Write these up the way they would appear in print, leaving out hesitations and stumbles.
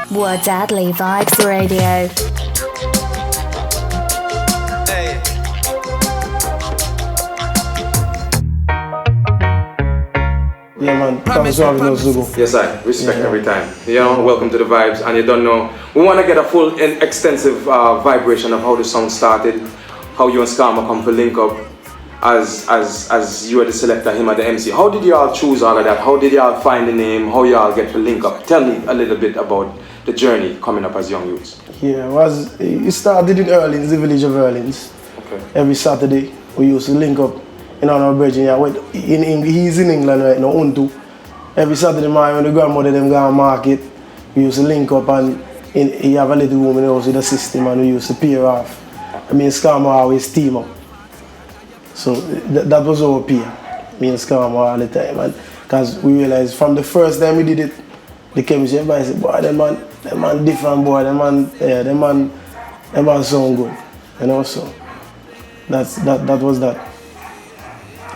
WADADLI-VYBZ Radio. Yeah, man. Thanks for having us, Zugo. Yes, I respect every time. You know, welcome to the Vibes, and you don't know. We want to get a full and extensive vibration of how the song started, how you and Skarma come to link up as you are the selector, him at the MC. How did y'all choose all of that? How did y'all find the name? How y'all get to link up? Tell me a little bit about the journey coming up as young youths. Yeah, it started in Erlins, the village of Erlins. Okay. Every Saturday we used to link up in our bridge. He's in England right now, Untu. Every Saturday morning when the grandmother them go to market, we used to link up and he have a little room in the house with the system and we used to pair off. I mean, Skarma always team up. So that was our peer, me and Skarma all the time. And because we realized from the first time we did it, the chemistry, everybody said, boy, that man different, boy, that man sound good. You know, so that was that.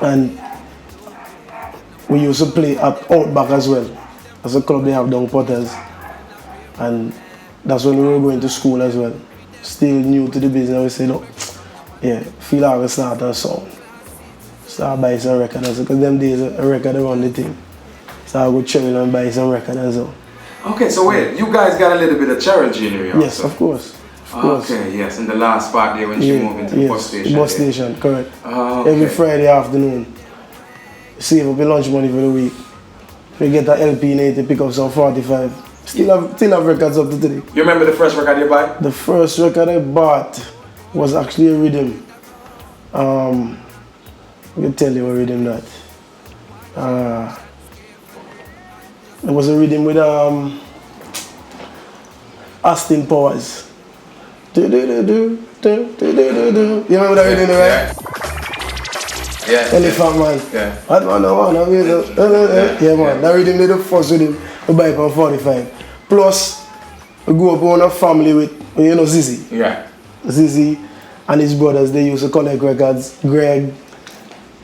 And we used to play at Outback as well. As a club they have down Potters. And that's when we were going to school as well. Still new to the business, we said, no, yeah, feel like we start a song. Start buy some records, because them days a record around the thing. So I go travel and buy some records as well. Okay, so wait, you guys got a little bit of Cheryl Junior also? Yes, of course. Okay, yes, in the last part there when she moved into the bus station. The bus station, correct. Okay. Every Friday afternoon, save up your lunch money for the week. We get an LP in it to pick up some 45. Still have records up to today. You remember the first record you bought? The first record I bought was actually a rhythm. I can tell you a rhythm that. It was a rhythm with Austin Powers. You remember that rhythm, right? Yeah. Elephant Man. Yeah. Yeah, man. That rhythm, the first rhythm, we buy it on 45. Plus, we grew up in a family with, you know, Zizi. Yeah. Zizi and his brothers, they used to collect records. Greg,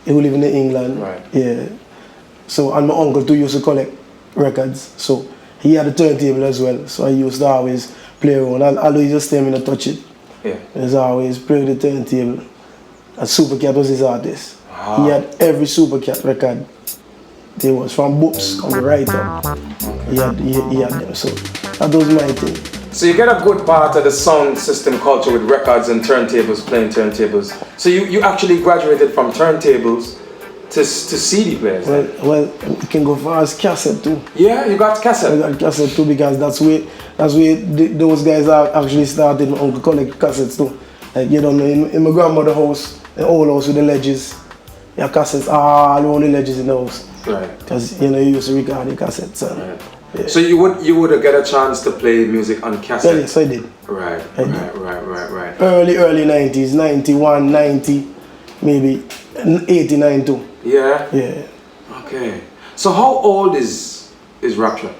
who live in England. Right. Yeah. So, and my uncle too used to collect records. So, he had a turntable as well. So, I used to always play around. I'll always just tell me to touch it. Yeah. He was always play with the turntable. And Supercat was his artist. Wow. He had every Supercat record. There was from books, come right up. He had them. So, that was my thing. So you get a good part of the sound system culture with records and turntables, playing turntables. So you actually graduated from turntables to CD players. Well, you can go far as cassette too. Yeah, you got cassette. I got cassette too because that's where those guys are actually started. My uncle collect cassettes too. Like you don't know, in my grandmother's house, the old house with the ledges, yeah, cassettes all around the ledges in the house. Right. Because you know you used to record the cassettes. Right. Yeah. So you would get a chance to play music on cassette? Yeah, yes, I did. Right. Early 90s, 91, 90, maybe 89 too. Yeah? Yeah. Okay. So how old is Rapture?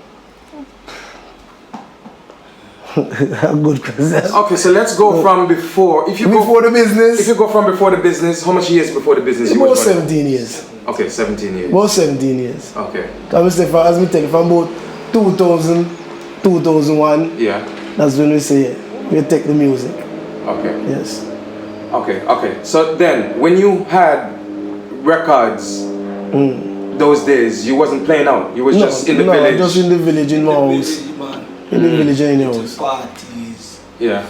Good question. Okay, so let's go from before. Before the business? If you go from before the business, how much years before the business? About 17 years. Okay, 17 years. About 17 years. Okay. As I tell you, from about 2000, 2001, yeah, that's when we say we take the music. Okay. Yes. Okay. So then, when you had records, those days, you wasn't playing out. You was just in the village. No, just in the village in my house. In the village in the house. Parties. Yeah.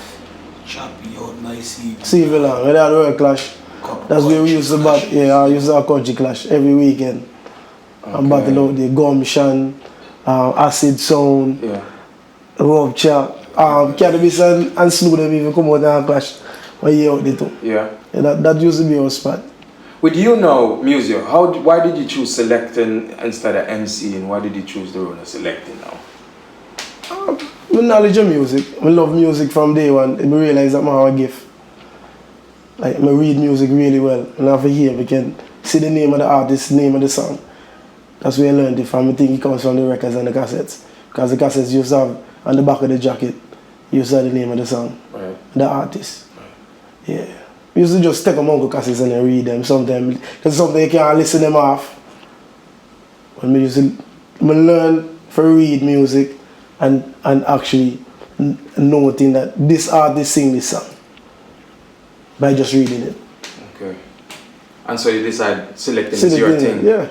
Champion, my CV. Civil Lang, we had a clash. That's where we used to bat. Yeah, I used to have a country clash every weekend. Okay. And battle out the Gumption, Acid Sound, Rupture, Cannabis and Slew them even come out and clash. One year out there too. Yeah. That used to be our spot. With you now, music, why did you choose selecting instead of MCing? Why did you choose the role of selecting now? My knowledge of music. I love music from day one. I realize that I have a gift. Like, I read music really well. And after here, we can see the name of the artist, name of the song. That's where I learned it from. I think it comes from the records and the cassettes. Because the cassettes used to have, on the back of the jacket, you used to have the name of the song, the artist. Yeah. We used to just take them on cassettes and then read them sometimes. Because sometimes you can't listen them off. When I used to learn to read music and actually noting that this artist sing this song by just reading it. Okay. And so you decide selecting is your thing. Yeah.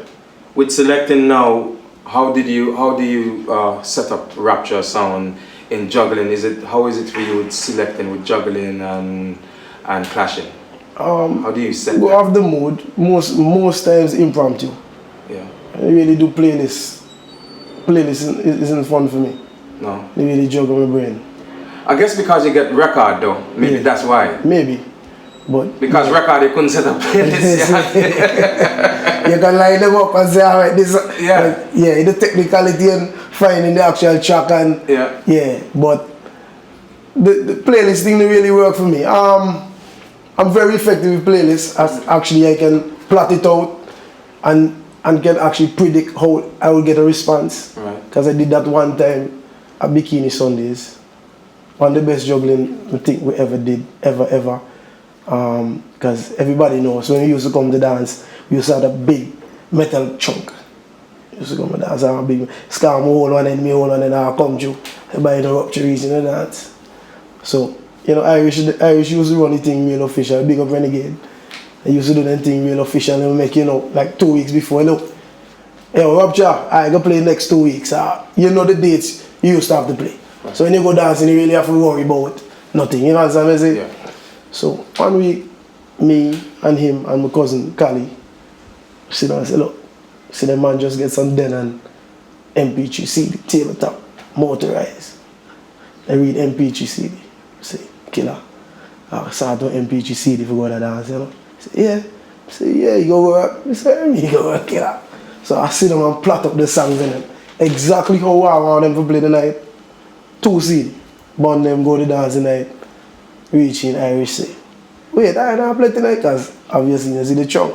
With selecting now, how do you set up Rapture Sound in juggling? How is it for you with selecting, with juggling and clashing? How do you set go that? off the mood. Most times impromptu. Yeah. I really do playlists. Playlist isn't fun for me. No. They really juggle my brain. I guess because you get record though. Maybe that's why. Maybe. But because record you couldn't set up playlists. You can line them up and say, alright, this Yeah. yeah, the technicality and finding the actual track and yeah. But the playlist thing really work for me. I'm very effective with playlists. Actually I can plot it out and can actually predict how I will get a response. Right. Because I did that one time at Bikini Sundays. One of the best juggling I think we ever did, ever. Because everybody knows when we used to come to dance, we used to have a big metal chunk. We used to come to dance, have a big scam hold one and me hold one and I'll come through. Everybody in the rupture region and dance. So, you know, Irish used to run the thing real official, big up Renegade. They used to do that thing real official and make, you know, like 2 weeks before, look, yo, Rapture, I go play next 2 weeks. You know the dates you used to have to play. Right. So when you go dancing, you really have to worry about nothing, you know what I'm saying? Yeah. So 1 week, me and him and my cousin, Kali, sit down and say, look, see the man just get some den and MP3 CD, tabletop, motorized. I read MP3 CD. Say, killer. I start on MP3 CD for go to dance, you know. Say, yeah. I say, yeah, you go work. I say, you go work, killer. So I sit down and plot up the songs in them. Exactly how I want them to play the night. 2 CD. Bond them, go to dance the night. Reaching Irish say, wait, I don't play tonight because obviously you see the chunk.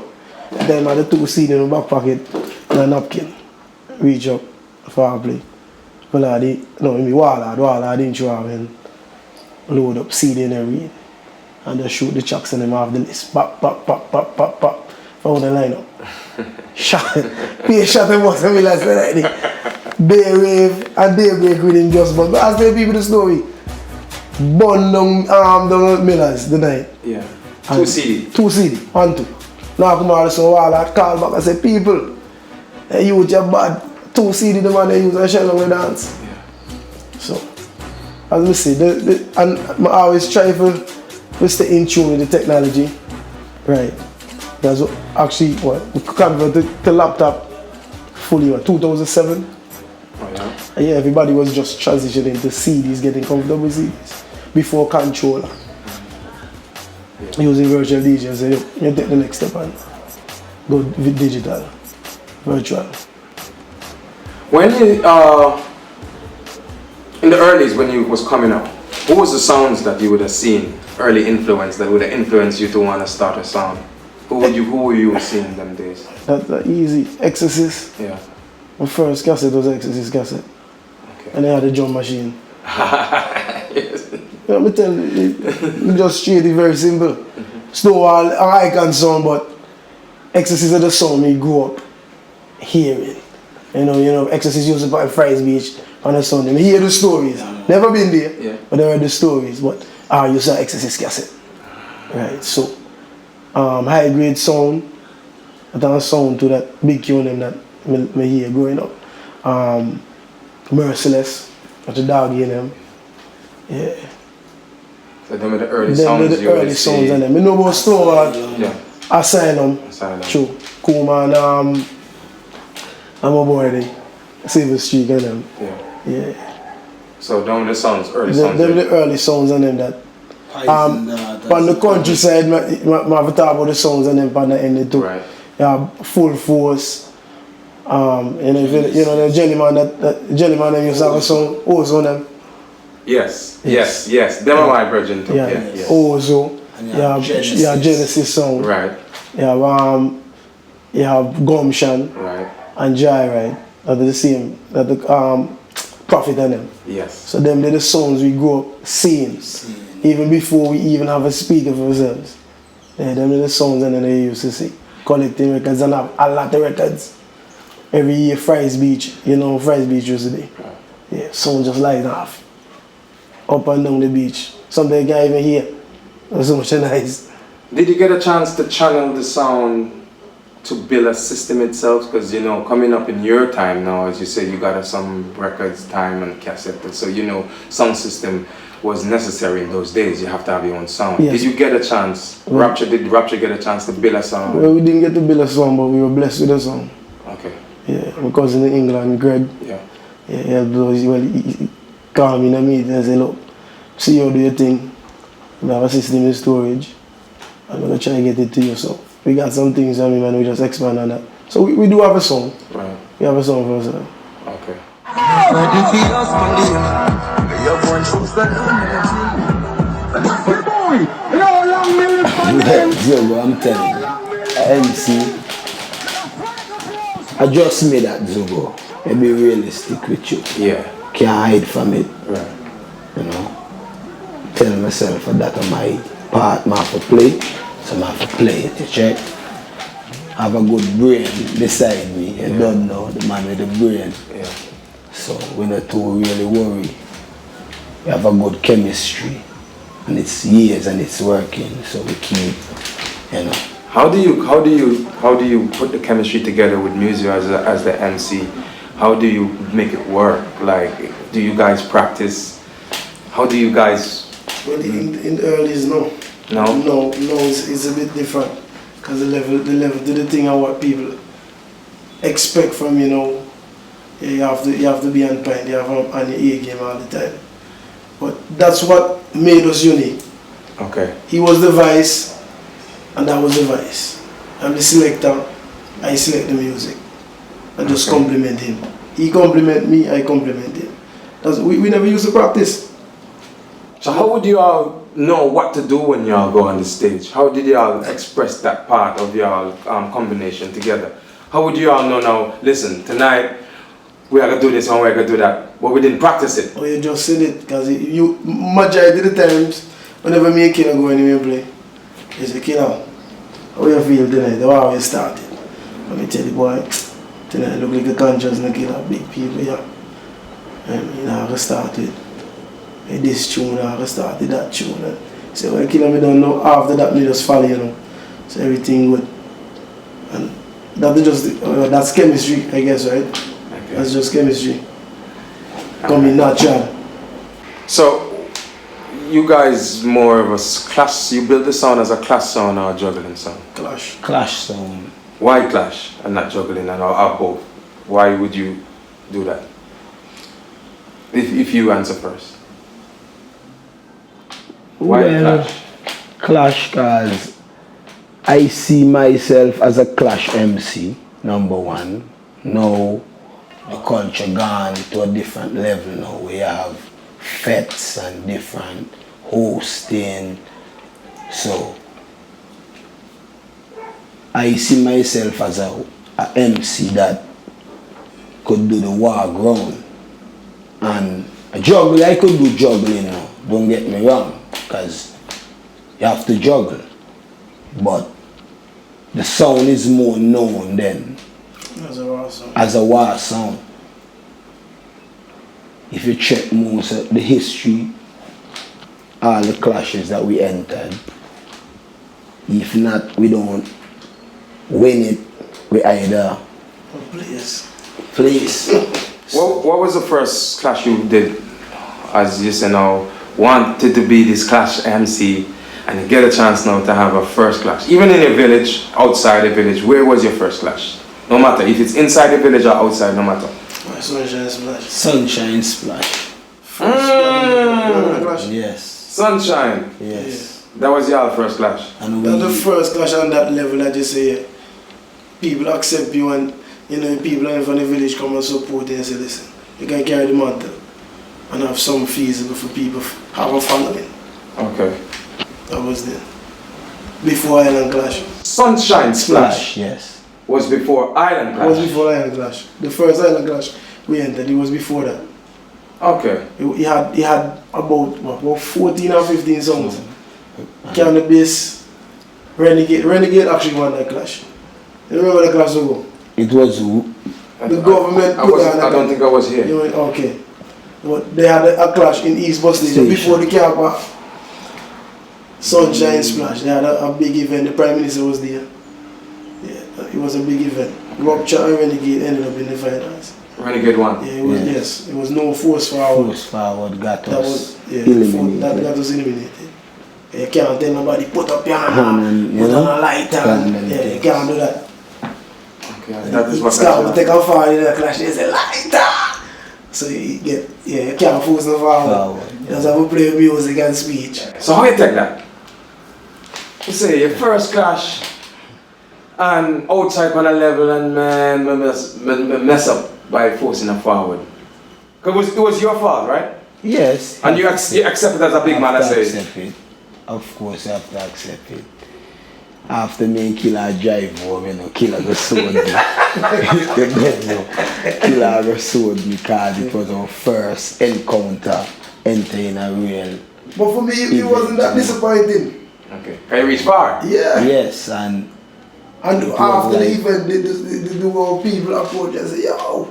Then I had the 2 CD in the back pocket and a napkin. Reach up for a play. Well, I did, no, me wall I didn't show up and load up CD and everything. And just shoot the tracks and them off the list. Pop. Found the lineup. Shot. Pay shot them once and we like that. Day wave and daybreak with him just but I tell people the story. Burn down Millers the night. Yeah. 2 CD. 2 CD. 1, 2. Now come out so I call back and say, people, you with your bad 2 CD the man they use and shell on the dance. Yeah. So as we see, and I always try to stay in tune with the technology. Right. That's what actually we converted the laptop fully 2007. Oh, yeah. And yeah, everybody was just transitioning to CDs, getting comfortable with CDs before controller. Using virtual DJs, so you take the next step and go with digital, virtual. When you, in the earlys when you was coming up, what was the sounds that you would have seen, early influence that would have influenced you to want to start a sound? Who were you seeing in them days? That's easy. Exorcist. Yeah. My first cassette was Exorcist cassette. Okay. And I had a drum machine. Yes. You know, I tell you, just straight, it's very simple. Snowball, an icon sound, but Exorcist is the sound we grew up hearing. You know, Exorcist used to put in Fry's Beach on the Sunday. I hear the stories. Never been there, but I heard the stories. But you saw Exorcist cassette. Right, so high grade sound, that's a sound to that big tune that me hear growing up. Merciless, that's a dog in them. Yeah. So them are the early sounds the early sounds and them. I know about Snowball, Asylum, true. Kuma and I'm a boy there. Silver Streak and them. Yeah. So them the sounds, early sounds. Them the early sounds and them that. On the countryside, I have to talk about the sounds and them on the end too. Right. Yeah, Full Force. You know the Jellyman them used to have a song, Ozo them. Yes. Them are my virgin too. Yes. Ozo. Yeah, Genesis song. Right. You have Gumshan. Right. And Joyride. That are the same. That the Prophet and them. Yes. So them they're the songs we grew up seeing. Even before we even have a speaker for ourselves. Yeah, them are the songs and then they used to see. Collecting records and have a lot of records. Every year Fry's Beach, you know Fry's Beach used to be. Yeah, sound just light off. Up and down the beach. Something you can't even hear. That's so much nice. Did you get a chance to channel the sound to build a system itself? Because, you know, coming up in your time now, as you said, you got some records time and cassette. So, you know, sound system was necessary in those days. You have to have your own sound. Yes. Did you get a chance? Did Rapture get a chance to build a sound? Well, we didn't get to build a song, but we were blessed with a song. Okay. Yeah, my cousin in England, Greg. Yeah. Yeah, he called me in a meeting and said, look, see you do your thing. We have a system in storage. I'm going to try and get it to you. So we got some things on me, man. We just expand on that. So we do have a song. Right. We have a song for ourselves. Okay. Zogo, I'm telling you. MC, I just made that Zogo. I be realistic with you. Yeah. Can't hide from it. Right. You know. Tell myself that my part I have to play, so I have to play it, you check. Have a good brain beside me. You don't know the man with the brain. Yeah. So we not too really worry. We have a good chemistry. And it's years and it's working, so we keep, you know. How do you put the chemistry together with music as the MC? How do you make it work? Like, do you guys practice? How do you guys? Well, in the earlies, no. No. No, it's a bit different, because the level to the thing and what people expect from you know. Yeah, you have to be on point. You have on your A game all the time. But that's what made us unique. Okay. He was the vice, and that was the vice. I'm the selector. I select the music. I just compliment him. He compliment me. I compliment him. We never used to practice. So how would you all know what to do when you all go on the stage? How did you all express that part of your combination together? How would you all know now, listen, tonight we are going to do this and we are going to do that, but we didn't practice it? Or you just said it, because you majority of the times, whenever me and Killer go anywhere play, you say, Killer, how you feel tonight? How you started? Let me tell you, boy, tonight look like a conscious and Killer, big people, yeah. And I have to start with this tune, I have to start with that tune. And so when Killer me don't know, after that me just follow, you know. So everything good. And that's just, that's chemistry, I guess, right? Okay. That's just chemistry. Coming natural. So, you guys more of a clash, you build the sound as a clash sound or a juggling sound? Clash. Clash sound. Why clash and not juggling and or both? Why would you do that? If you answer first. Why well, clash? Clash because I see myself as a clash MC, number one. Now the culture gone to a different level now. We have fetes and different hosting. So I see myself as a MC that could do the WA GWAN. And a juggle, I could do juggling now, don't get me wrong, because you have to juggle. But the sound is more known than as a WA sound. If you check most of the history, all the clashes that we entered, if not, we don't win it, we either place. What was the first clash you did, as you say now, wanted to be this clash MC and you get a chance now to have a first clash? Even in your village, outside the village, where was your first clash? No matter if it's inside the village or outside, no matter. Sunshine Splash. Sunshine Splash. Yes. Sunshine. Yes. That was your first clash. And That's the first clash on that level that you say, people accept you and you know people from the village come and support you and say, listen, you can carry the mantle and have some feasible for people have a following. Okay. That was there. Before Island Clash. Sunshine Splash. Yes. Was before Island Clash. It was before Island Clash. The first Island Clash we entered, it was before that. Okay. He had about 14 or 15 songs. Can the Bass, Renegade actually won that clash. You remember the clash logo? It was The government I don't think I was here. You went, okay. But they had a clash in East Bus Station before the car park. Sunshine Splash. They had a big event. The Prime Minister was there. Yeah, it was a big event. Rupture and Renegade ended up in the finals. Renegade won. Yeah, it was yes. It was no force forward. Force forward got That us was eliminated. That got us eliminated. You can't tell nobody put up your Hand hand, and, put you on know, a lighter. Yeah, you can't do that. Okay, that is what Scout take a fall in the clash. They say lighter. So you get you can't force no forward. You just have to play music and speech. So how you take that? You say your first clash and outside on a level and man mess up by forcing a forward. Because it was your fault, right? Yes. And you accept it as a big man, I say. Accept it. Of course, you have to accept it. After me Killer drive home, you know, Killer go sold me. Killer go sold me because it was our first encounter entering a real. But for me, it wasn't that disappointing. Okay. Can you reach far? Yeah. Yes, and after the event, the whole people approach and say, yo,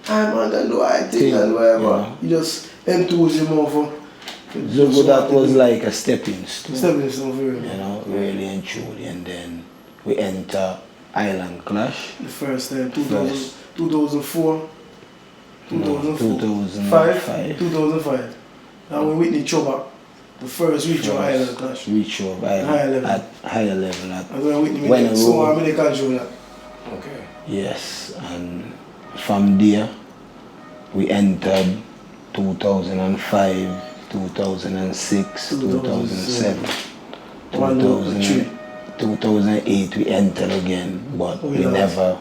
I'm gonna do I think and whatever. Yeah. You just enthuse him over. so that was like a stepping stone. Stepping stone for real. You know, really and truly. And then we enter Island Clash. The first time, 2004, 2005. 2005. And we Whitney Choba, the first Reach of Island Clash. Reach of Island Higher level. at higher level. And when Whitney when made it, so I'm in the control that. Okay. Yes, and from there we entered 2005, 2006, 2007, 2008 we entered again, but we never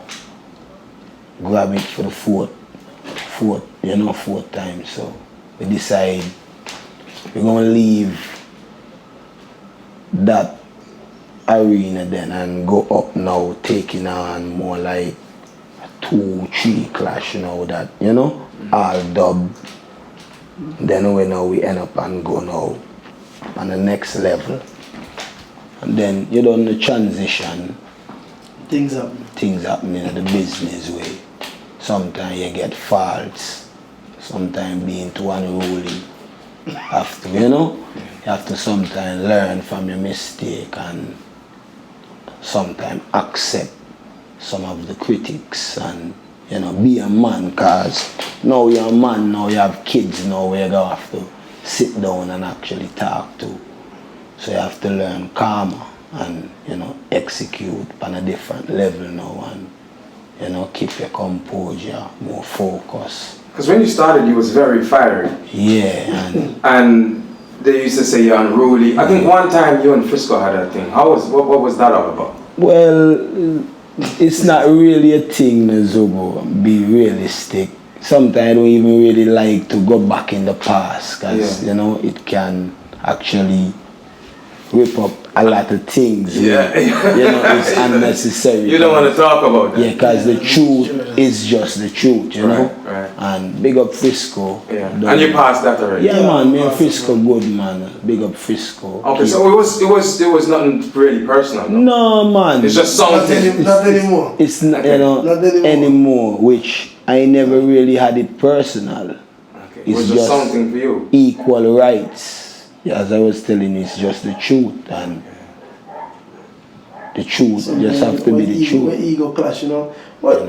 grabbed it for the fourth time. So we decided we're gonna leave that arena then and go up now, taking on more like 2-3 clash now that, you know, all dub. Then we end up and go now on the next level. And then you done the transition. Things happen in the business way. Sometimes you get faults, sometimes being too unruly. After, you know, you have to sometimes learn from your mistake and sometimes accept some of the critics and, you know, be a man, because now you're a man, now you have kids, now you're going to have to sit down and actually talk to. So you have to learn calmer and, you know, execute on a different level now and, you know, keep your composure, more focus. Because when you started, you was very fiery. Yeah. And they used to say you're unruly. I think one time you and Frisco had a thing. What was that all about? Well, it's not really a thing, Zobo. Be realistic. Sometimes I don't even really like to go back in the past because, you know, it can actually rip up a lot of things. Yeah. You know, it's unnecessary. You don't want to talk about that. Yeah, because the truth is just the truth, you know? Right. And big up Frisco. Yeah. And you passed that already? Yeah, man, me and Frisco good, man. Big up Frisco. Okay, so it was nothing really personal, though. No, man. It's just something. Not anymore. It's not, you know, not anymore, which I never really had it personal. Okay. It's It was just something for you. Equal rights. Yeah, as I was telling you, it's just the truth, and the truth just have to be the truth. When ego clash, you know. But,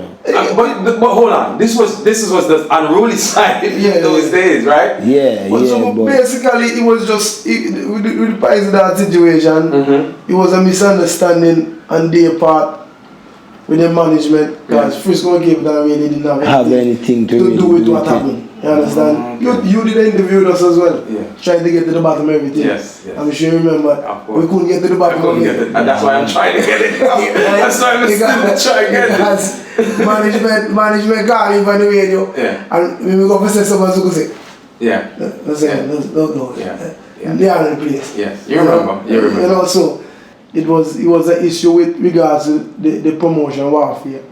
but hold on, this was the unruly side in those days, right? Yeah, but basically it was just with the that situation. It was a misunderstanding on their part with the management, because Frisco gave that really didn't have anything to do with what happened. You understand? You did interview us as well. Yeah. Trying to get to the bottom of everything. Yes. I'm sure you remember. We couldn't get to the bottom of it. And that's why I'm trying to get it. That's why I'm still trying to get it. Management got me from the radio. Yeah. And when we go for say someone who say, yeah. No. Yeah. They are in place. Yes. You remember. You know, so it was an issue with regards to the promotion warfare.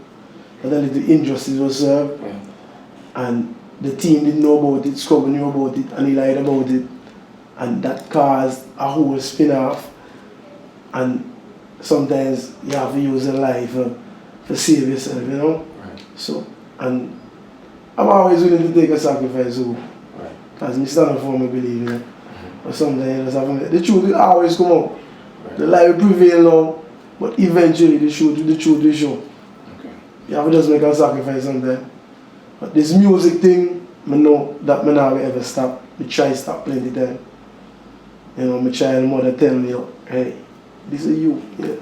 And then the injustice was served. Yeah. And the team didn't know about it, Scrubber knew about it, and he lied about it. And that caused a whole spin-off. And sometimes you have to use a lie for save yourself, you know? Right. So, and I'm always willing to take a sacrifice. So, right. Because I stand up for me, believe, you know. But sometimes you just have to, the truth will always come out. The lie will prevail now, but eventually the truth will show. Okay. You have to just make a sacrifice sometimes. But this music thing, I know that I never ever stop. I try to stop plenty time. You know, my child mother tell me, hey, this is you, yeah.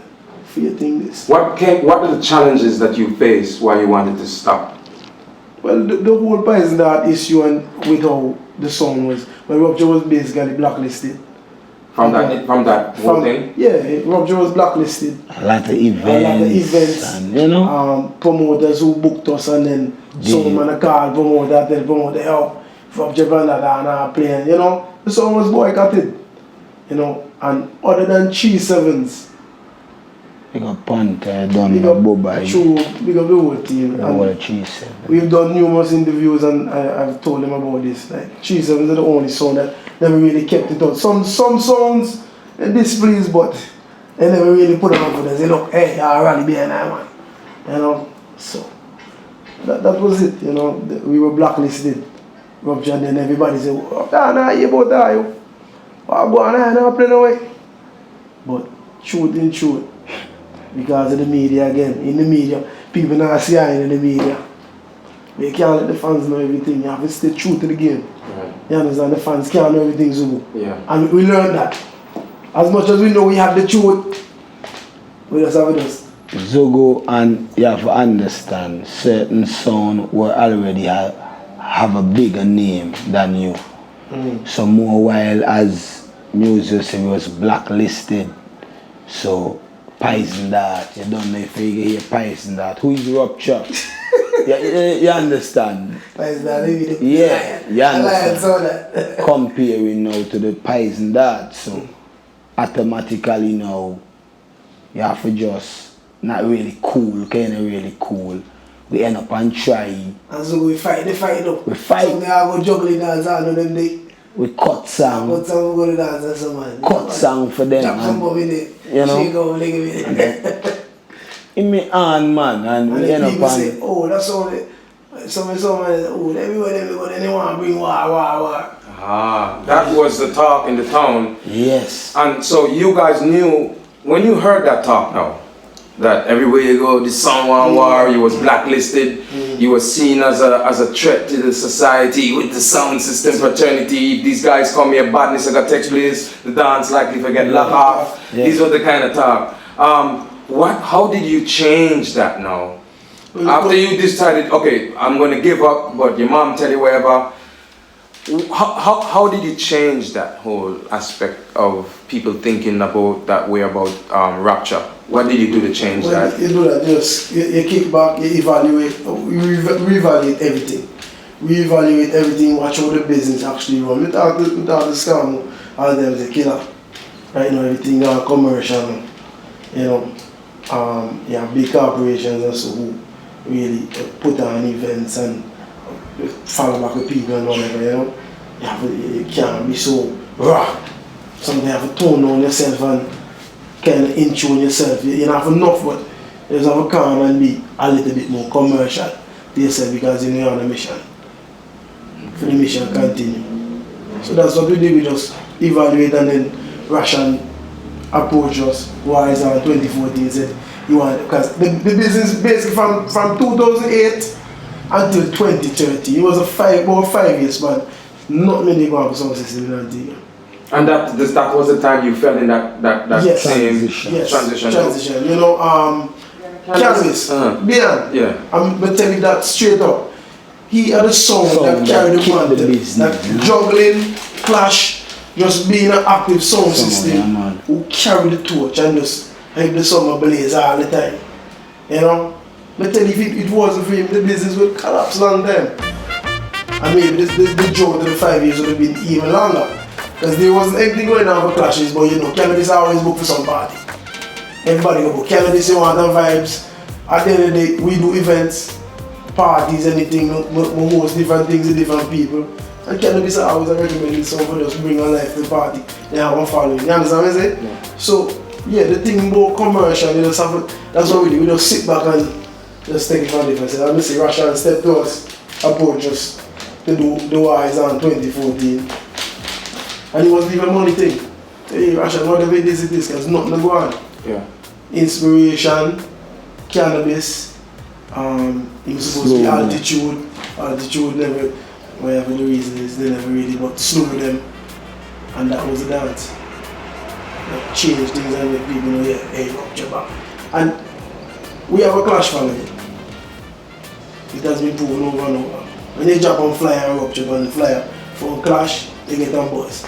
For your thing this. What are the challenges that you faced while you wanted to stop? Well, the whole Poison Dart issue and with how the song was, when Rupture was basically blacklisted. From that whole thing? Yeah, Rupture was blacklisted. A lot of events. And, you know? Promoters who booked us and then some man a call promoter, tell promoter, help, Rupture Bandana playing, you know? The song was boycotted. You know, and other than 3-7s. Big up Panther, done the Bobai. True, big up the whole team. What 3-7. We've done numerous interviews and I've told them about this. Like 3-7s are the only song that never really kept it on. Some songs and displeased, but they never really put them up for them. They look, hey, I rally behind that man. You know, so that was it. You know, we were blacklisted. Rupture, and then everybody said, oh, nah, you both die. Oh, go on, I never play no way. But truth in truth. Because of the media again. In the media, people not see in the media. But you can't let the fans know everything. You have to stay true to the game. Right. You understand? The fans can't know everything, Zubu. Yeah. And we learned that. As much as we know we have the truth, we just have it just. Zogo, and you have to understand, certain sound will already have a bigger name than you. So more while as music was blacklisted, so Poison Dart, you don't know if you hear Poison Dart. Who is Rupture? you understand? Poison Dart, yeah, you understand. Comparing now to the Poison Dart, so automatically now you have to just not really cool, kind of really cool. We end up and try. And so we fight, they fight up. We fight. So they are go juggling dance all them day. We cut song. Cut song, we go to dance and some man. Cut song for them. Drop some bomb in it. You know? Shake over, leg in it. In me hand, man, and we end up people and say, oh, that's all it. Some oh, everybody, they want to bring war. Ah, that was the talk in the town. yes. And so you guys knew, when you heard that talk now, that everywhere you go, this song on war, you was blacklisted, you were seen as a threat to the society with the sound system fraternity. If these guys come here, badness I got text place, the dance likely to get locked off. Yeah. These were the kind of talk. How did you change that now? After you decided, okay, I'm going to give up, but your mom tell you whatever. How did you change that whole aspect of people thinking about that way about Rapture? What did you do to change that? You do that, just you kick back, you evaluate, we reevaluate everything. We evaluate everything, watch how the business actually run. Without the scam, all them is a killer. Right now, everything now commercial. You know, yeah, big corporations and so who really put on events and follow back with people and whatever, you know. You can't be so raw. Sometimes you have to tone down yourself and kind of intune yourself. You don't have enough, but you just have to calm and be a little bit more commercial to yourself because you know you're on a mission. For the mission continue. So that's what we did. We just evaluate and then Russian approach us. Wise on 2014 said you want, because the business basically from 2008 until 2030. It was about 5 years, but not many go for some system in Antigua. And that was the time you fell in that yes. same transition. You know, cannabis, Darin. Yeah. I'm gonna tell you that straight up. He had a song that carried the content, that juggling, clash, just being an active sound system who carried the torch and just help the summer blaze all the time. You know? I tell you, if it wasn't for him, the business would collapse long time. And maybe the joke to the 5 years would have been even longer. Because there wasn't anything going on for clashes, but you know, cannabis always book for some party. Everybody go book cannabis, you want them vibes. At the end of the day, we do events, parties, anything, we host different things with different people. And cannabis are always a recommended song for just bring a life to the party. They have a following. You understand what I'm saying? Yeah. So, yeah, the thing more commercial, you just have to, that's what we do. We just sit back and just take it from different. I'm going to say Russian step to us, approach us. to do the wise on 2014. And it wasn't even a money thing. Hey, Rasha, whatever it is, because nothing to go on. Yeah. Inspiration, cannabis, it was supposed to be altitude. Altitude never, whatever the reason is, they never really but slew them. And that was the dance. That changed things and make people know, yeah, hey, Rupture back. And we have a Clash following. It has been proven over and over. When they drop on flyer and Rupture on the flyer for a Clash, they get on buzz.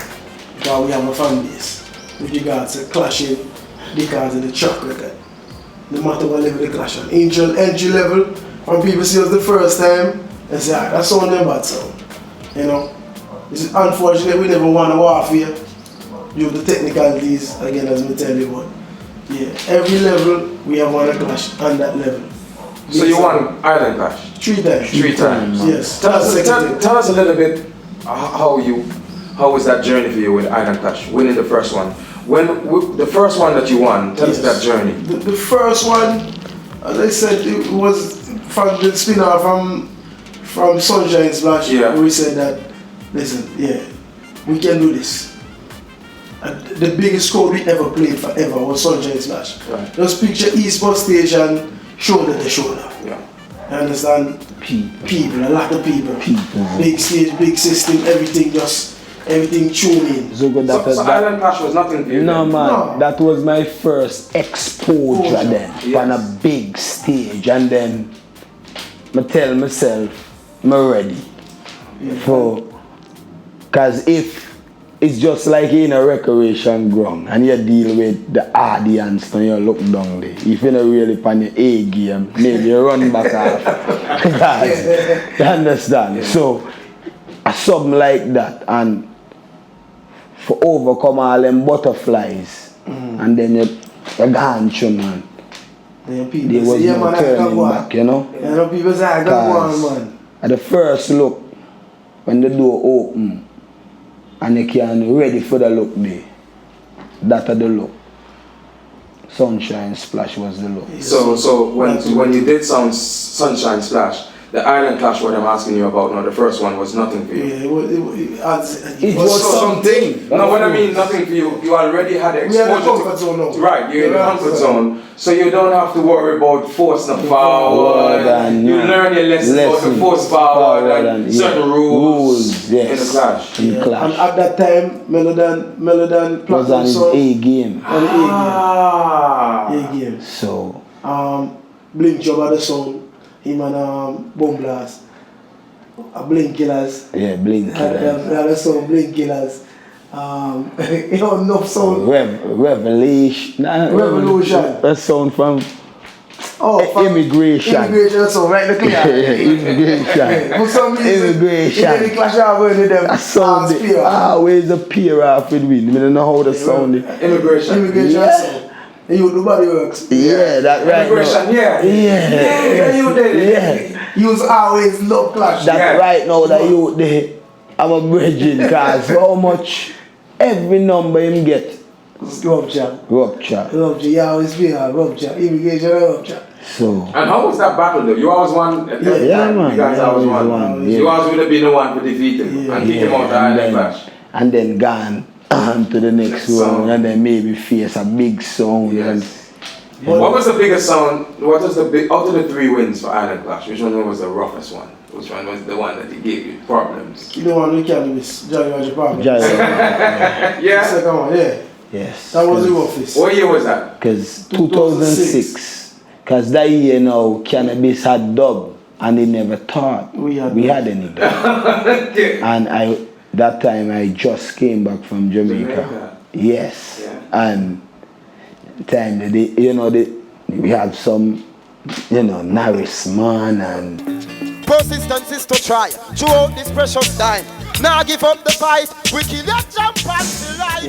Because we have a fan base with regards to clashing because of the track record. No matter what level they clash on. Entry level, when people see us the first time, they say, ah, that sound never bad sound. You know? It's unfortunate we never won a warfare due to technicalities, again, as we tell you, but yeah, every level we have won a clash on that level. So you won Island Clash? 3 times. 3 times. Yes. Tell us a little bit how was that journey for you with Island Clash, winning the first one? The first one that you won, tell us that journey. The first one, as I said, it was from the spin-off from Sunshine Splash, where we said that, listen, yeah, we can do this. And the biggest crowd we ever played forever was Sunshine Splash. Right. Just picture Eastport Station, shoulder to shoulder. Yeah. You understand? People, a lot of people. Big stage, big system, everything tuning. So Island Clash was nothing for you? No, man, that was my first exposure then, on a big stage, and then I tell myself, I'm ready. Because if it's just like in a recreation ground and you deal with the audience and you look down there, if you're not really on your A game, maybe you run back off. You understand? Yeah. So, something like that, and for overcome all them butterflies, and then you gone through, man. There was no turning back, you know? Yeah, people say, I got one, man. At the first look, when the door open, and you can ready for the look there, that are the look. Sunshine Splash was the look. So when you did Sunshine Splash, the Island Clash, what I'm asking you about now, the first one was nothing for you. Yeah, it was something. No, what I mean, nothing for you. You already had the exposure. We had the comfort zone now. Right, you're in the comfort zone. So you don't have to worry about forcing forward. You learn your lessons about the force forward and certain rules in the Clash. And at that time, Melodan was on his A game. A game. So Blink Job had the song. Him and Bomb Blast. Blink Killers. Yeah, Blink Killers. Had a song, Blink Killers. You know, enough song. Revolution. That song from Immigration. Immigration song, right in the clear. Immigration. For some reason, Immigration. It didn't clash out with them. That sound always appear off with me. I don't know how the sound is. Immigration song. Nobody works. Yeah, that right. Immigration, yeah, you did it. Yeah. You always love Clash. That right now that you there, I'm a bridging because how much every number him get. Rupture. You always be a Rupture. Immigration Rupture. So. And how was that battle though? You always won at that time. Man. You guys always won. You always would have been the one to defeat him and kick him out the Island Clash. And then gone on to the next round and then maybe face a big sound. Yes. What was the biggest sound? What was the big out of the 3 wins for Island Clash? Which one was the roughest one? Which one was the one that he gave you problems? You know what we can miss? Johnny was your problem. Yeah. The second one, yeah. Yes. That was the roughest. What year was that? Because 2006. Because that year now cannabis had dub and they never thought we had any dub. And that time I just came back from Jamaica. Yes. Yeah. And time we have some, Norris man and persistence is to try throughout this precious time. Now give up the fight. We kill that jump past the light.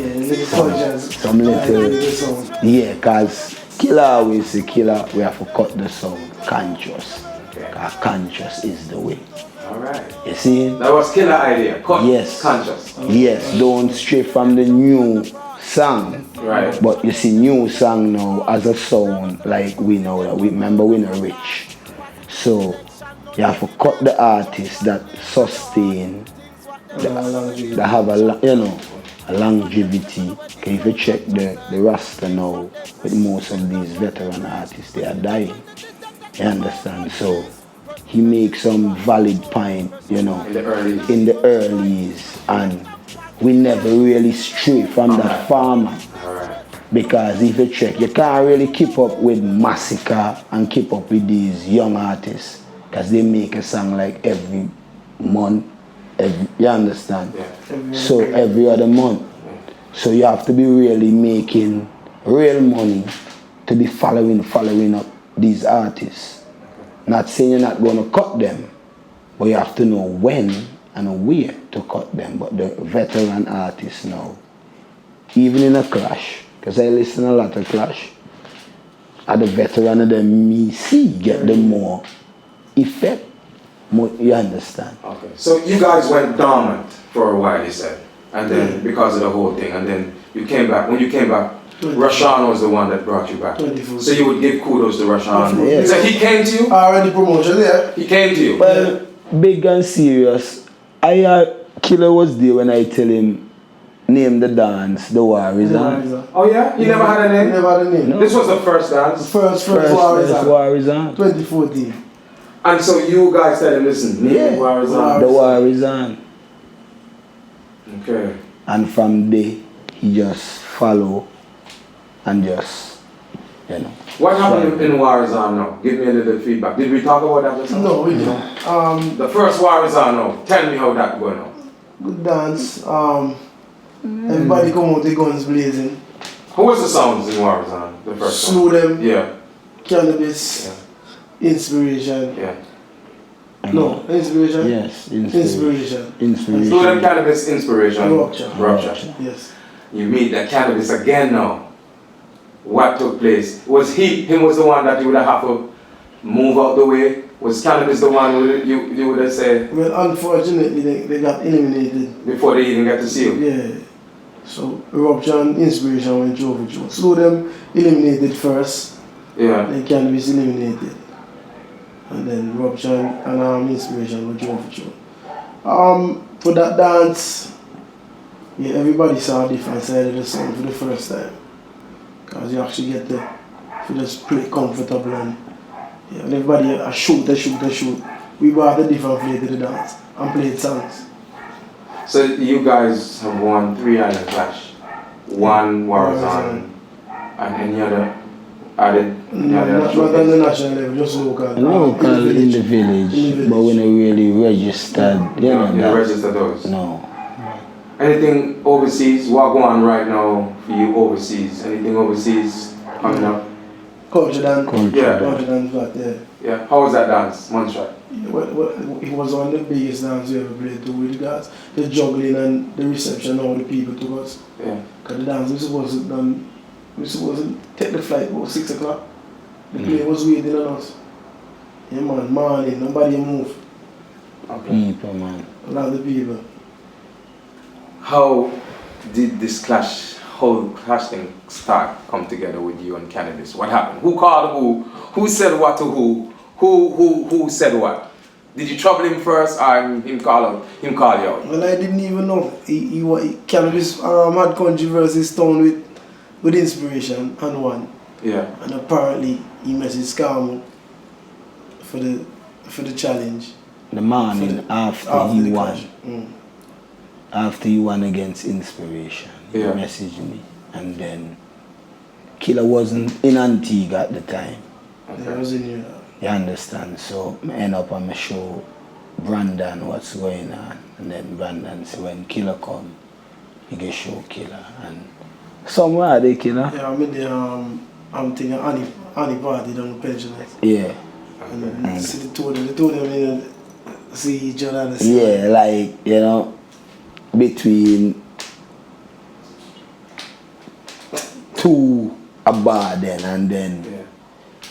Some little cause killer always say killer we have to cut the song conscious. Cause conscious is the way. Alright. You see? That was killer idea. Conscious. Yes, don't stray from the new song. Right. But you see new song now as a sound like we know that we remember we're not rich. So you have to cut the artists that sustain, that have a longevity. Okay, if you check the roster now, with most of these veteran artists, they are dying. You understand? So he makes some valid point, in the earlies, and we never really stray from that format. Because if you check, you can't really keep up with Massacre and keep up with these young artists, because they make a song like every month, you understand? So every other month. So you have to be really making real money to be following up these artists. Not saying you're not going to cut them, but you have to know when and where to cut them. But the veteran artists now, even in a clash, because I listen a lot of clash, and the veteran of them me see get the more effect. You understand? Okay. So you guys went dormant for a while, you said, and then because of the whole thing, and then you came back. When you came back, Rashan was the one that brought you back. So you would give kudos to Rashan. Yes. So he came to you? Already promotion, yeah. He came to you? Well, big and serious. Killer was there when I tell him, name the dance, the war is on. Oh yeah? You never had a name? Never had a name. No. This was the first dance? First war is on. 2014. 2014. And so you guys said, listen, the war is on. The war is on. Okay. And from there, he just follow and just, What happened in War is On now? Give me a little feedback. Did we talk about that just now? No, we didn't. The first War is On now. Tell me how that going on. Good dance. Everybody come out with guns blazing. Who was the sounds in War is On? The first Slew them. Yeah. Cannabis. Yeah. Inspiration. Yeah. No, inspiration. Yes, inspiration. Slew them Cannabis, Inspiration. Rupture. Yes. You meet that Cannabis again now. What took place? Was him was the one that you would have to move out the way? Was Cannabis the one you would have said? Well, unfortunately, they got eliminated. Before they even got to see you? Yeah. So, Rupture and Inspiration went over through. Slew them eliminated first. Yeah. Then Cannabis eliminated. And then Rupture and Inspiration went over through. For that dance, yeah, everybody saw a different side of the song for the first time. Because you actually get to just play comfortable and everybody shoot. We brought a different flavor to the dance and played songs. So you guys have won 3 Island Clash. One War is On, and any other added? Not on the national level, just local. Local in the village, but we don't really registered. Register those? No. Anything overseas? WA GWAN right now for you overseas? Anything overseas coming up? Culture dance. Culture dance, yeah. How was that dance? Moonshot? It was one of the biggest dances we ever played too, with regards the juggling and the reception of the people to us. Yeah. Because the dance we supposed to take the flight about 6 o'clock. The plane was waiting on us. Yeah man, morning, nobody moved. Okay. People, man. A lot of people. How did this whole clash thing come together with you and Cannabis? What happened? Who called who? Who said what to who? Who said what? Did you trouble him first or him call you out? Well, I didn't even know. Cannabis had controversies thrown with Inspiration and one. Yeah. And apparently he messaged Carmo for the challenge. The morning after he won. After he won against Inspiration, he messaged me, and then Killer wasn't in Antigua at the time. Okay. I was in here. You understand? So I end up on my show Brandon what's going on, and then Brandon said when Killer come, he get show Killer, and somewhere are they Killer? Yeah, I'm in the I'm thinking Annie party down the pensioners. Yeah. And see the two of them see each other and yeah, like between two a bar then and then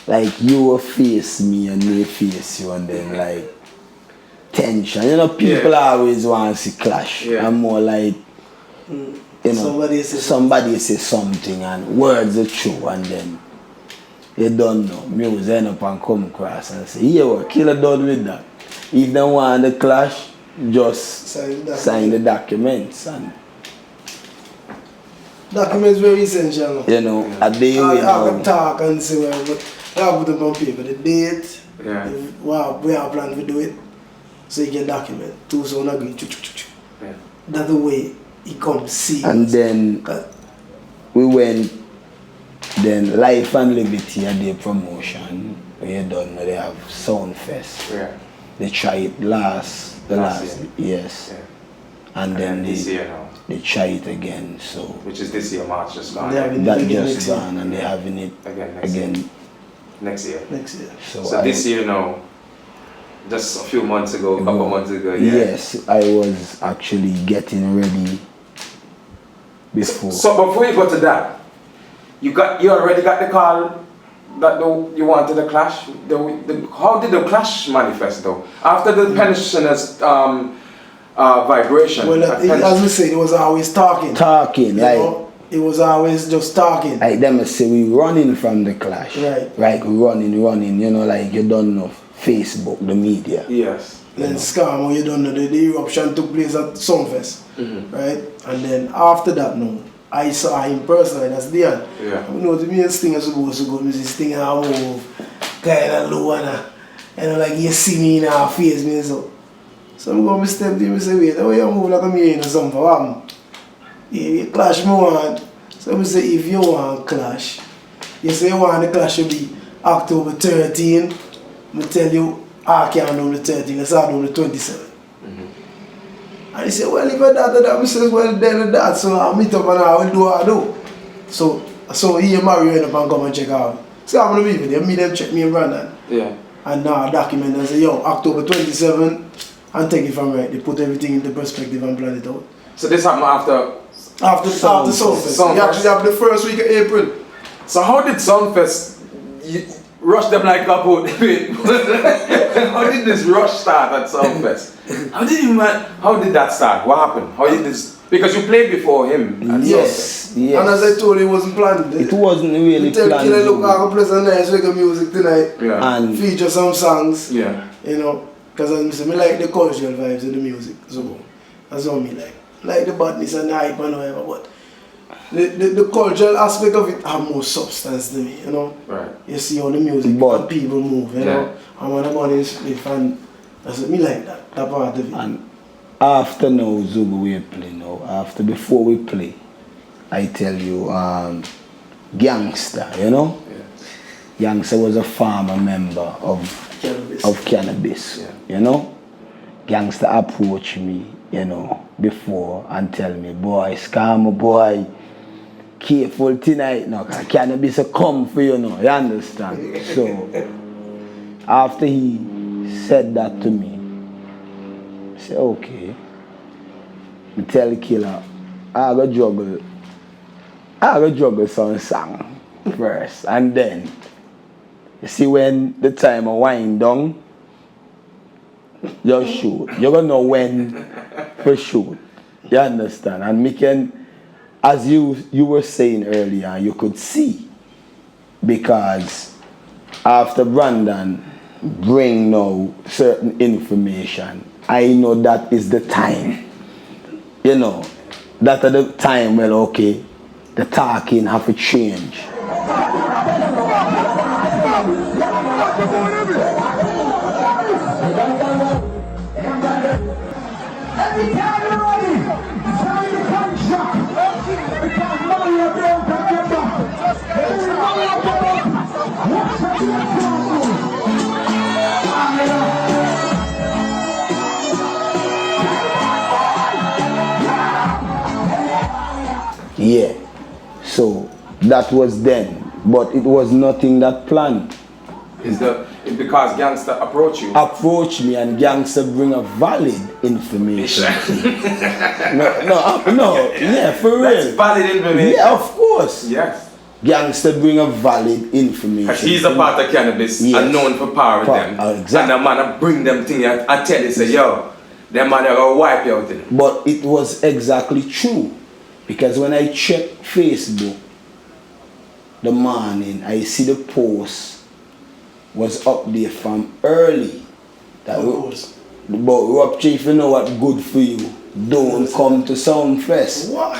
like you will face me and they face you and then like tension. People always want to see clash. I'm more like somebody say something and words are true and then you don't know. Music end up and come across and say, yeah, what Killer done with that. if they want the clash, just Sign the documents and documents very essential. you know, a day we I can know. talk and say, well, but I put them on paper, the date, Yeah. wow, we have planned to do it, so you can document. Two sound agree. Yeah. That's the way it comes see. And then we went, then Life and Liberty at their promotion. We done, they have Soundfest. Yeah. They try it last Last year. yes. Yeah. And then this year now. they try it again, so Which is this year, March just gone. They have it that again just next year. gone and they're having it Again next again. year. Next year. Next year. So this year now, just a few months ago, a couple months ago, yeah. Yes, I was actually getting ready before. So before you go to that, you already got the call that you wanted a clash. How did the clash manifest though? After the pensioners vibration. Well, as we say, it was always talking. Talking, You know, it was always just talking. like them say we running from the clash. Right. Like running, you know, like you don't know Facebook, the media. Yes. Then scam, you don't know, the eruption took place at Soundfest, right? And then after that, no, I saw him personally, that's Darin. Yeah. You know, the main thing is supposed to go, this thing I move, kind of low, and like you see me in our face, me so. So I'm going to step to him and say, wait, how you move like a me in or something? You clash me want. So I say, if you want clash, you say you want the clash to be October 13, I tell you, I can't do the 13, I start doing the 27. And he said, well, if I that, I says, well, then that, so I'll meet up and I will do what I do. So he and Mario end up and come and check out. So I'm going to be with them, meet them, check me and Brandon. Yeah. And now I document and say, yo, October 27, and take it from right. They put everything into perspective and plan it out. So this happened after Soundfest. You actually have the first week of April. So how did Soundfest rush them like a boat? How did this rush start at Soundfest? How did that start? What happened? How did this? Because you played before him. At Yes, Soundfest. yes. And as I told you, it wasn't planned. It wasn't really Tell planned. Killer, look, I can play some nice reggae music tonight. Yeah. And Feature some songs. yeah. You know, because I like the cultural vibes of the music. So that's what me like. Like the badness and the hype and whatever, but the cultural aspect of it have more substance to me, you know. Right. You see how the music But- and people move, you know. And when the money is split, and that's what me like that part of it. And after now, Zubu, we play now. Before we play, I tell you, Gangster, you know? Yeah. Gangster was a farmer member of cannabis, Yeah. you know? Gangster approached me, you know, before and tell me, boy, scam, boy, careful tonight, no, 'cause cannabis will come for you, know, you understand? So, after he said that to me, I said, okay. I tell the killer, I gotta juggle some song first, and then, you see when the time of wind down, just shoot. You're gonna know when to shoot. You understand? And me can, as you were saying earlier, you could see, because after Brandon bring now certain information, I know that is the time. You know, that at the time, well, okay, the talking have to change. Yeah, so that was then, but it was nothing that planned. It's because Gangster approached you? Approach me and Gangster bring a valid information. no, yeah, for real. That's valid information? Yeah, of course. Yes. Gangster bring a valid information. Because he's a part of cannabis and known for power with them. Exactly. And the man bring them things I tell you, say, yo, them man are gonna wipe you out. But it was exactly true. Because when I check Facebook the morning, I see the post was up there from early. That But Rapture, if you know what good for you, don't come to Soundfest. What?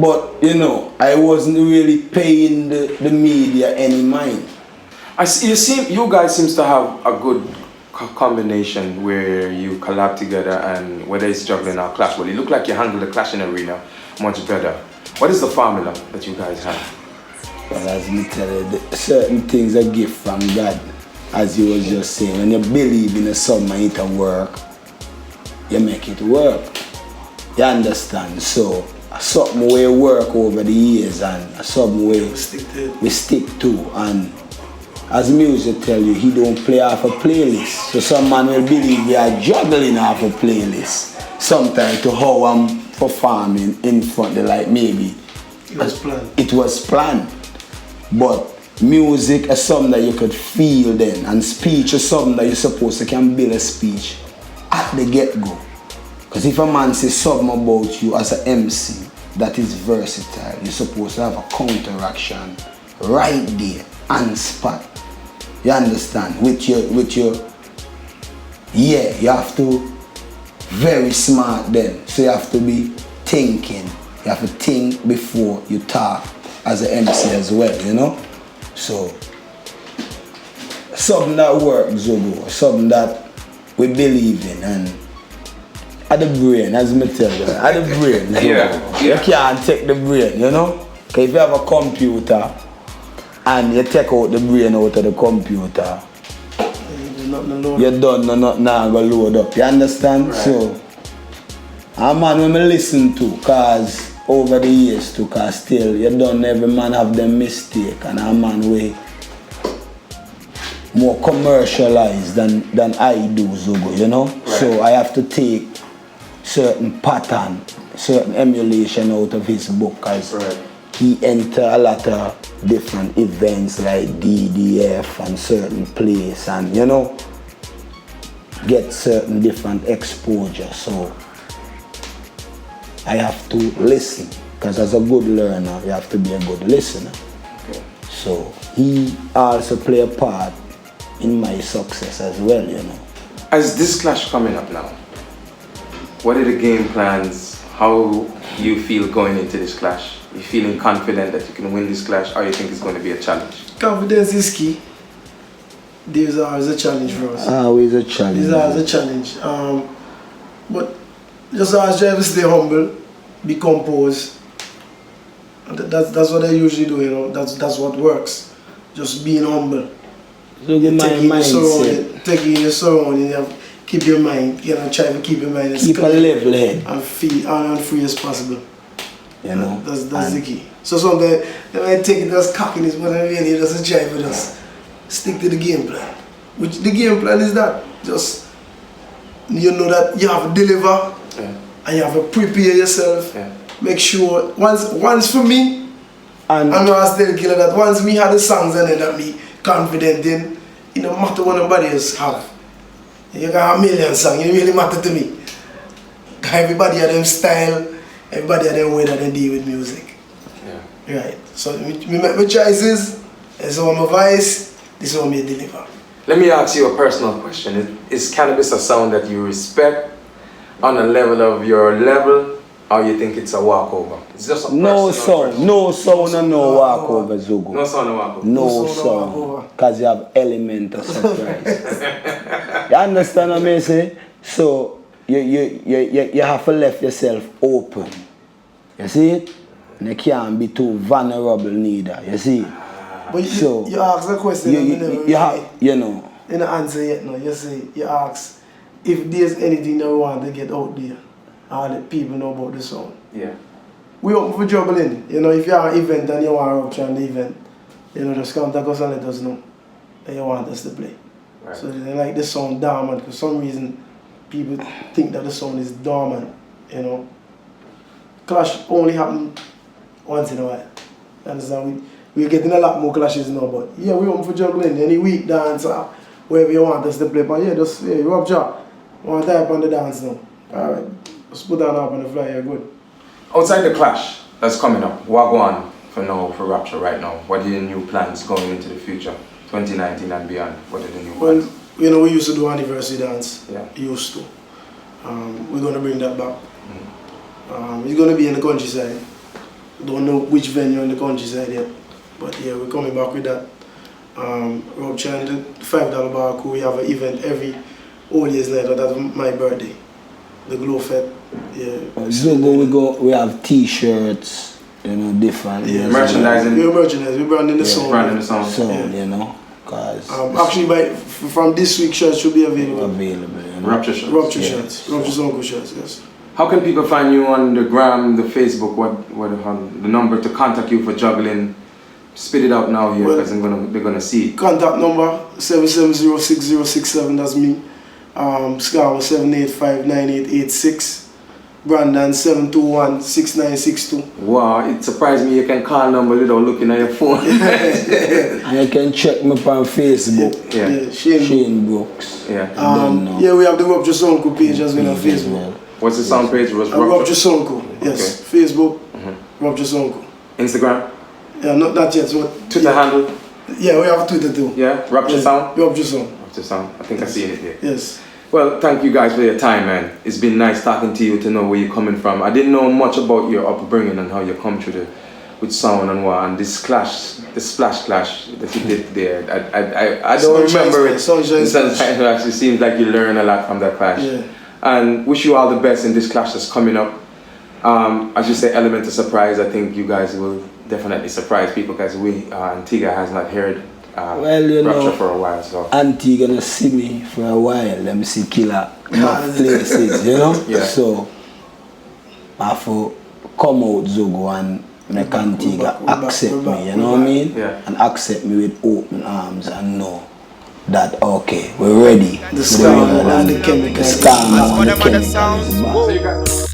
But you know, I wasn't really paying the media any mind. You guys seems to have a good combination where you collab together, and whether it's juggling or clash, well, you look like you handle the clashing arena much better. What is the formula that you guys have? Well, as me tell you, certain things are gift from God. As you was just saying, when you believe in something and it work, you make it work. You understand? So something we work over the years and something we stick to. And as music tell you, he don't play off a playlist. So some man will believe we are juggling off a playlist. Sometimes to how I'm performing in front of, like, maybe it was planned. But music is something that you could feel then, and speech is something that you're supposed to can build a speech at the get-go. Because if a man says something about you as an MC that is versatile, you're supposed to have a counteraction right there on spot. You understand? With your yeah, you have to very smart then. So you have to be thinking. You have to think before you talk as an MC as well, you know? So something that works, Zogo, something that we believe in, and at the brain, as me tell you, at the brain, you can't take the brain, you know? Because if you have a computer and you take out the brain out of the computer, you're done, nothing now go load up. You understand? Right. So, a man when I listen to, cause over the years too, cause still you done, every man have them mistake, and a man way more commercialized than I do, Zogo, you know? Right. So I have to take certain pattern, certain emulation out of his book, cause he enter a lot of different events like DDF and certain place, and you know, get certain different exposure. So I have to listen, because as a good learner, you have to be a good listener. Okay. So he also play a part in my success as well, you know. As this clash coming up now, what are the game plans? How you feel going into this clash? You feeling confident that you can win this clash, or you think it's going to be a challenge? Confidence is key. There's always a challenge for us. Always a challenge. There's always a challenge. But just always try to stay humble, be composed. That's what I usually do, you know. That's what works. Just being humble. So taking your surrounding, you have keep your mind, you know, try to keep your mind as keep a level head and free as possible. You know, that's the key. So sometimes they might take it as cockiness, but I really doesn't drive with us. Stick to the game plan. Which the game plan is that just you know that you have to deliver and you have to prepare yourself. Yeah. Make sure once for me, and I'm gonna tell Killer that once me had the songs and then that me confident in, it don't matter what nobody else have. You got a million songs, it really matter to me. Everybody have them style, everybody have them way that they deal with music. Yeah. Right. So me make my choices, this is what my voice, this is what me deliver. Let me ask you a personal question. Is cannabis a sound that you respect on a level of your level, or you think it's a walkover? It's just a no sound, no sound and no walkover, Zogo. No sound, no walkover. No sound, because you have element of surprise. You understand what I say? So you have to left yourself open. You see it? And you can't be too vulnerable neither. You see it? But you ask a question and you know. You don't answer yet, no. You ask if there's anything that we want to get out there, all the people know about the sound. Yeah. We open for juggling. You know, if you have an event and you want to rupture the event, you know, just contact us and let us know that you want us to play. Right. So they like the sound dormant. For some reason, people think that the sound is dormant, you know. Clash only happen once in a while. You understand? We're getting a lot more clashes now, but yeah, we open for juggling. Any week dance, wherever you want us to play, but yeah, just rupture. Want to type on the dance now. Alright, just put that up on the fly, you're good. Outside the clash that's coming up, WA GWAN for now, for Rapture right now, what are your new plans going into the future, 2019 and beyond? What are the new plans? You know, we used to do anniversary dance. Yeah. Used to. We're gonna bring that back. It's gonna be in the countryside. Don't know which venue in the countryside yet, but yeah, we're coming back with that. Rapture and the $5 bar crew. We have an event every all years later. That's my birthday. The Glow Fest. Yeah. So we have T-shirts, you know, different. Yeah, merchandising. We're merchandising. We're branding the song. Branding the song. So, Yeah. you know, cause actually, from this week, shirts should be available. you know. Rapture shirts. Rapture Yeah. shirts. Rapture Sonko shirts, yes. How can people find you on the gram, the Facebook, the number to contact you for juggling? Spit it out now here Well, because they're gonna see it. Contact number 7706067, that's me. Scar 7859886. Brandon 7216962. Wow, it surprised me you can call number without looking at your phone. And you can check me on Facebook. Yeah. Shane. Brooks. Yeah. Yeah, we have the Rapture Sonko page as well on Facebook. What's the sound page? Was Rapture Sonko, yes. Facebook, Rapture Sonko. Instagram? Yeah, not yet. So, Twitter handle? Yeah, we have Twitter too. Yeah, Rapture Sound? Rapture Sound. Rapture Sound. I think I see it here. Yes. Well, thank you guys for your time, man. It's been nice talking to you to know where you're coming from. I didn't know much about your upbringing and how you come through with sound and what, and this clash, the splash clash that you did there. I don't remember it. Sunshine Clash. It seems like you learn a lot from that clash. Yeah. And wish you all the best in this clash that's coming up. As you say, element of surprise. I think you guys will definitely surprise people because Antigua has not heard Well, you Rapture know, for a while. So Auntie gonna see me for a while. Let me see killer places, you know. Yeah. So I have to come out Zogo and make Antigua accept me. You know what I mean? Yeah. And accept me with open arms and know that okay, we're ready. The scam and the chemical. The scam and the chemicals. So you guys.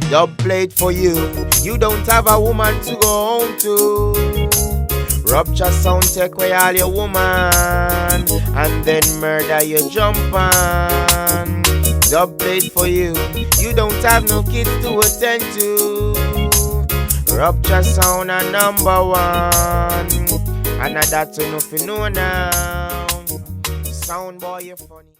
Dub played for you. You don't have a woman to go home to. Rapture sound take away all your woman and then murder your jump on. Dub played for you. You don't have no kids to attend to. Rapture sound a #1. And that's enough you know now. Sound boy, you're funny.